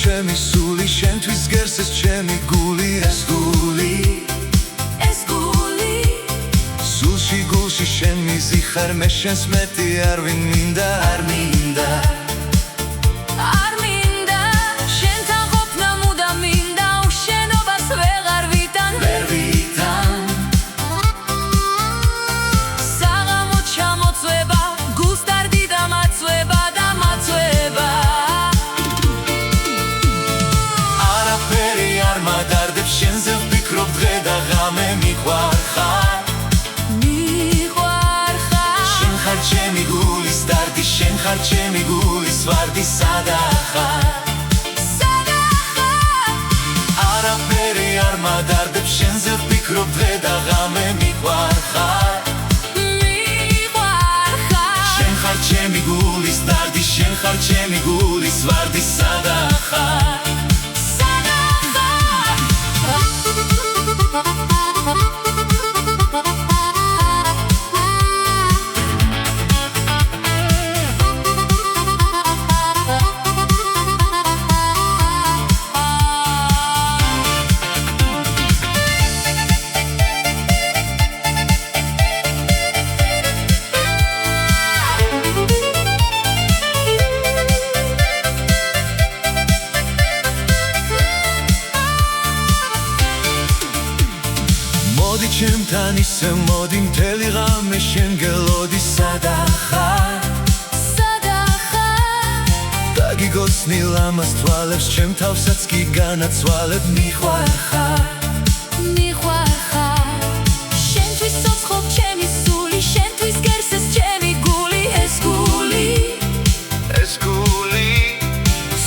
ჩემი სული შენთვის გერს ეს ჩემი გული ეს გული სულში გულში შენ მიზიხარ მე შენს მეტი არ ვინ მინდა არ მინდა შენთან ყოფნა მუდამ მინდა უშენობას ვეღარ ვიტან საღამო ჩამოწვება გულს დარდი და მაწვება არაფერი არ მადარდებს შენზე ვფიქრობ დღე და ღამე მიყვარხარ შენ ხარ ჩემი გულის დარდი შენ ხარ ჩემი გულის ვარდი სადახარ არაფერი არ მადარდებს შენზე ვფიქრობ დღე და ღამე მიყვარხარ შენ ხარ ჩემი გულის დარდი შენ ხარ ჩემი გულის ვარდი სადახარ მოდი ჩემთან ისე მოდი მთელი ღამე შენ გელოდი სადახარ დაგიგოცნი ლამაზ თვალებს ჩემ თავსაც კი განაცვალებ მიყვარხარ შენთვის ცოცხლობ ჩემი სული შენთვის გერს ეს ჩემი გული ეს გული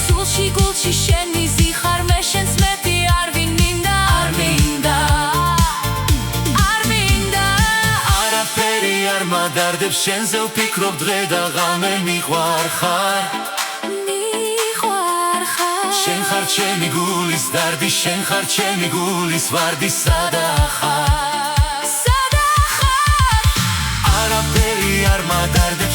სულში გულში შენ მიზიხარ მე შენს მეტი არ ვინ მინდა არ მადარდებს შენზე ვფიქრობ დღე და ღამე მიყვარხარ შენ ხარ ჩემი გულის დარდი შენ ხარ ჩემი გულის ვარდი სადახარ არაფერი არ მადარდებს